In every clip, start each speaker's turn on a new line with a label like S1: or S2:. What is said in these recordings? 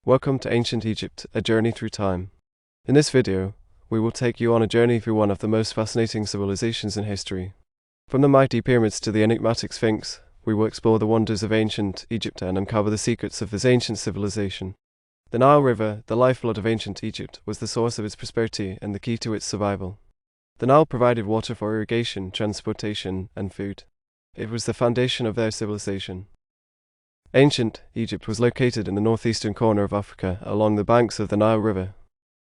S1: Welcome to Ancient Egypt, a journey through time. In this video, we will take you on a journey through one of the most fascinating civilizations in history. From the mighty pyramids to the enigmatic Sphinx, we will explore the wonders of ancient Egypt and uncover the secrets of this ancient civilization. The Nile River, the lifeblood of ancient Egypt, was the source of its prosperity and the key to its survival. The Nile provided water for irrigation, transportation, and food. It was the foundation of their civilization. Ancient Egypt was located in the northeastern corner of Africa, along the banks of the Nile River.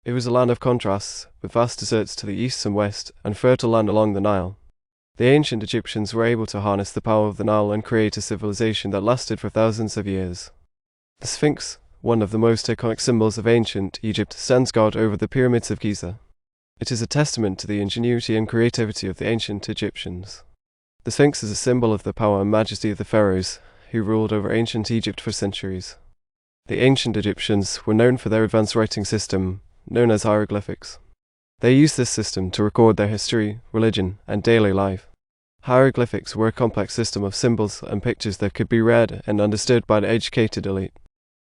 S1: It was a land of contrasts, with vast deserts to the east and west, and fertile land along the Nile. The ancient Egyptians were able to harness the power of the Nile and create a civilization that lasted for thousands of years. The Sphinx, one of the most iconic symbols of ancient Egypt, stands guard over the pyramids of Giza. It is a testament to the ingenuity and creativity of the ancient Egyptians. The Sphinx is a symbol of the power and majesty of the pharaohs, who ruled over ancient Egypt for centuries. The ancient Egyptians were known for their advanced writing system, known as hieroglyphics. They used this system to record their history, religion, and daily life. Hieroglyphics were a complex system of symbols and pictures that could be read and understood by the educated elite.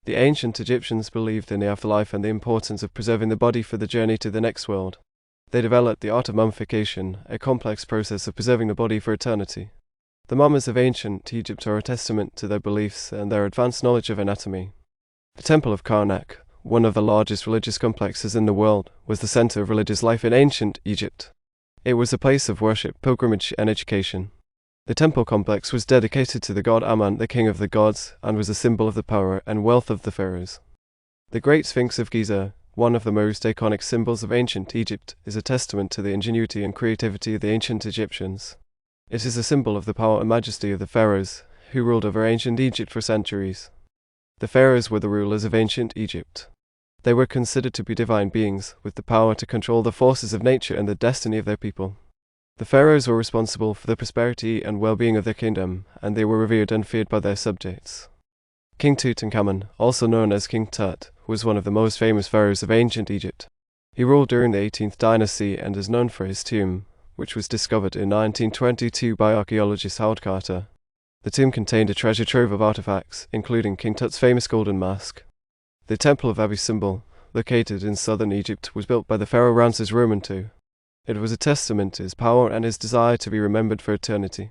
S1: The ancient Egyptians believed in the afterlife and the importance of preserving the body for the journey to the next world. They developed the art of mummification, a complex process of preserving the body for eternity. The mummies of ancient Egypt are a testament to their beliefs and their advanced knowledge of anatomy. The Temple of Karnak, one of the largest religious complexes in the world, was the center of religious life in ancient Egypt. It was a place of worship, pilgrimage, and education. The temple complex was dedicated to the god Amun, the king of the gods, and was a symbol of the power and wealth of the pharaohs. The Great Sphinx of Giza, one of the most iconic symbols of ancient Egypt, is a testament to the ingenuity and creativity of the ancient Egyptians. It is a symbol of the power and majesty of the pharaohs, who ruled over ancient Egypt for centuries. The pharaohs were the rulers of ancient Egypt. They were considered to be divine beings, with the power to control the forces of nature and the destiny of their people. The pharaohs were responsible for the prosperity and well-being of their kingdom, and they were revered and feared by their subjects. King Tutankhamun, also known as King Tut, was one of the most famous pharaohs of ancient Egypt. He ruled during the 18th dynasty and is known for his tomb, which was discovered in 1922 by archaeologist Howard Carter. The tomb contained a treasure trove of artifacts, including King Tut's famous golden mask. The Temple of Abu Simbel, located in southern Egypt, was built by the pharaoh Ramses II. It was a testament to his power and his desire to be remembered for eternity.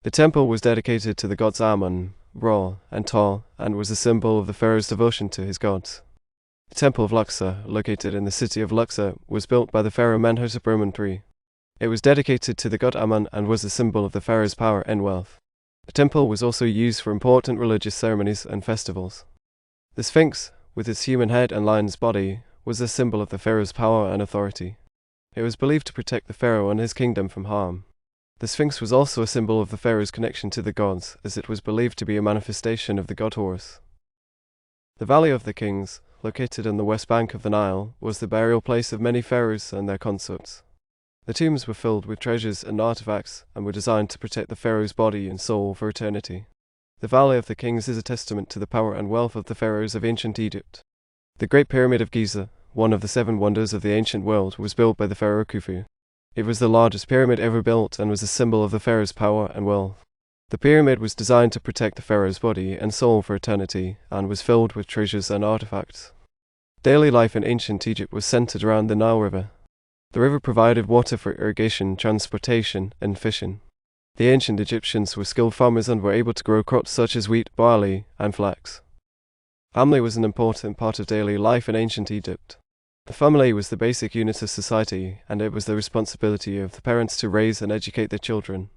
S1: The temple was dedicated to the gods Amun, Ra, and Ptah, and was a symbol of the pharaoh's devotion to his gods. The Temple of Luxor, located in the city of Luxor, was built by the pharaoh Menhotep III. It was dedicated to the god Amun and was a symbol of the pharaoh's power and wealth. The temple was also used for important religious ceremonies and festivals. The Sphinx, with its human head and lion's body, was a symbol of the pharaoh's power and authority. It was believed to protect the pharaoh and his kingdom from harm. The Sphinx was also a symbol of the pharaoh's connection to the gods, as it was believed to be a manifestation of the god Horus. The Valley of the Kings, located on the west bank of the Nile, was the burial place of many pharaohs and their consorts. The tombs were filled with treasures and artifacts and were designed to protect the pharaoh's body and soul for eternity. The Valley of the Kings is a testament to the power and wealth of the pharaohs of ancient Egypt. The Great Pyramid of Giza, one of the 7 wonders of the ancient world, was built by the pharaoh Khufu. It was the largest pyramid ever built and was a symbol of the pharaoh's power and wealth. The pyramid was designed to protect the pharaoh's body and soul for eternity and was filled with treasures and artifacts. Daily life in ancient Egypt was centered around the Nile River. The river provided water for irrigation, transportation, and fishing. The ancient Egyptians were skilled farmers and were able to grow crops such as wheat, barley, and flax. Family was an important part of daily life in ancient Egypt. The family was the basic unit of society, and it was the responsibility of the parents to raise and educate their children.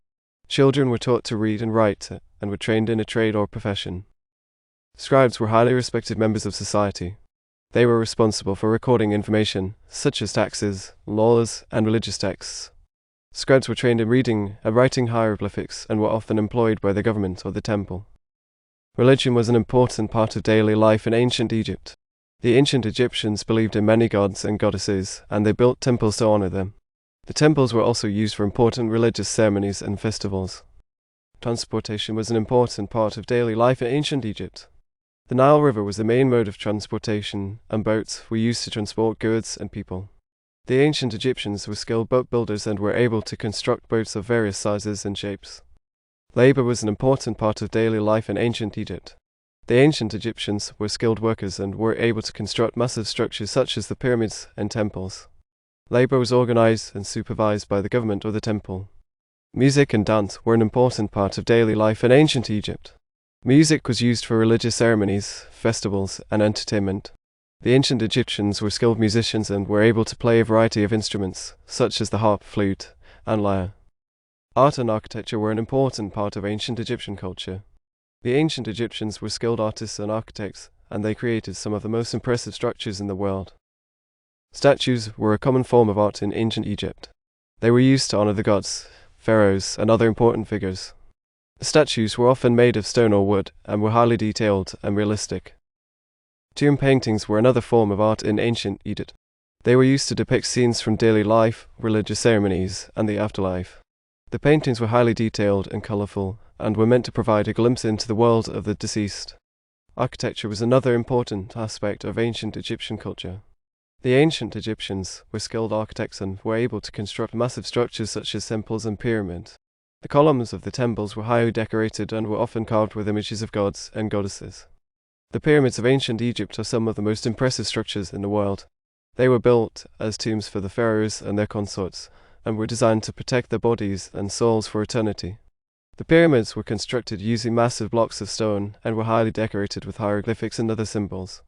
S1: Children were taught to read and write, and were trained in a trade or profession. Scribes were highly respected members of society. They were responsible for recording information, such as taxes, laws, and religious texts. Scribes were trained in reading and writing hieroglyphics and were often employed by the government or the temple. Religion was an important part of daily life in ancient Egypt. The ancient Egyptians believed in many gods and goddesses, and they built temples to honor them. The temples were also used for important religious ceremonies and festivals. Transportation was an important part of daily life in ancient Egypt. The Nile River was the main mode of transportation, and boats were used to transport goods and people. The ancient Egyptians were skilled boat builders and were able to construct boats of various sizes and shapes. Labor was an important part of daily life in ancient Egypt. The ancient Egyptians were skilled workers and were able to construct massive structures such as the pyramids and temples. Labor was organized and supervised by the government or the temple. Music and dance were an important part of daily life in ancient Egypt. Music was used for religious ceremonies, festivals, and entertainment. The ancient Egyptians were skilled musicians and were able to play a variety of instruments, such as the harp, flute, and lyre. Art and architecture were an important part of ancient Egyptian culture. The ancient Egyptians were skilled artists and architects, and they created some of the most impressive structures in the world. Statues were a common form of art in ancient Egypt. They were used to honor the gods, pharaohs, and other important figures. The statues were often made of stone or wood, and were highly detailed and realistic. Tomb paintings were another form of art in ancient Egypt. They were used to depict scenes from daily life, religious ceremonies, and the afterlife. The paintings were highly detailed and colorful, and were meant to provide a glimpse into the world of the deceased. Architecture was another important aspect of ancient Egyptian culture. The ancient Egyptians were skilled architects and were able to construct massive structures such as temples and pyramids. The columns of the temples were highly decorated and were often carved with images of gods and goddesses. The pyramids of ancient Egypt are some of the most impressive structures in the world. They were built as tombs for the pharaohs and their consorts, and were designed to protect their bodies and souls for eternity. The pyramids were constructed using massive blocks of stone and were highly decorated with hieroglyphics and other symbols.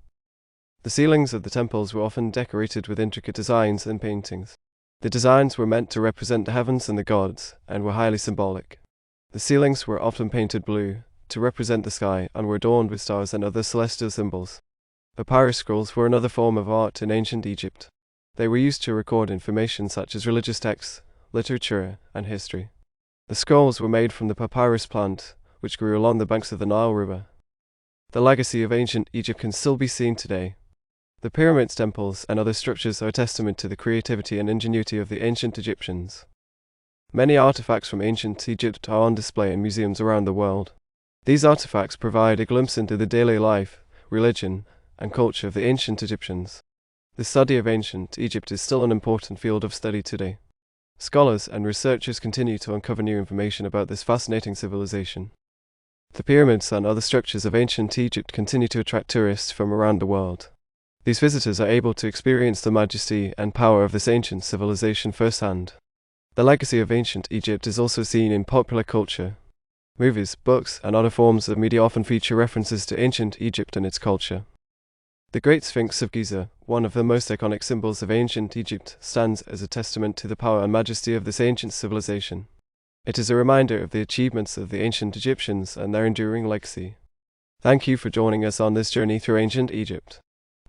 S1: The ceilings of the temples were often decorated with intricate designs and paintings. The designs were meant to represent the heavens and the gods, and were highly symbolic. The ceilings were often painted blue, to represent the sky, and were adorned with stars and other celestial symbols. Papyrus scrolls were another form of art in ancient Egypt. They were used to record information such as religious texts, literature, and history. The scrolls were made from the papyrus plant, which grew along the banks of the Nile River. The legacy of ancient Egypt can still be seen today. The pyramids, temples, and other structures are a testament to the creativity and ingenuity of the ancient Egyptians. Many artifacts from ancient Egypt are on display in museums around the world. These artifacts provide a glimpse into the daily life, religion, and culture of the ancient Egyptians. The study of ancient Egypt is still an important field of study today. Scholars and researchers continue to uncover new information about this fascinating civilization. The pyramids and other structures of ancient Egypt continue to attract tourists from around the world. These visitors are able to experience the majesty and power of this ancient civilization firsthand. The legacy of ancient Egypt is also seen in popular culture. Movies, books, and other forms of media often feature references to ancient Egypt and its culture. The Great Sphinx of Giza, one of the most iconic symbols of ancient Egypt, stands as a testament to the power and majesty of this ancient civilization. It is a reminder of the achievements of the ancient Egyptians and their enduring legacy. Thank you for joining us on this journey through ancient Egypt.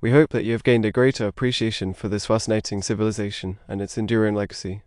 S1: We hope that you have gained a greater appreciation for this fascinating civilization and its enduring legacy.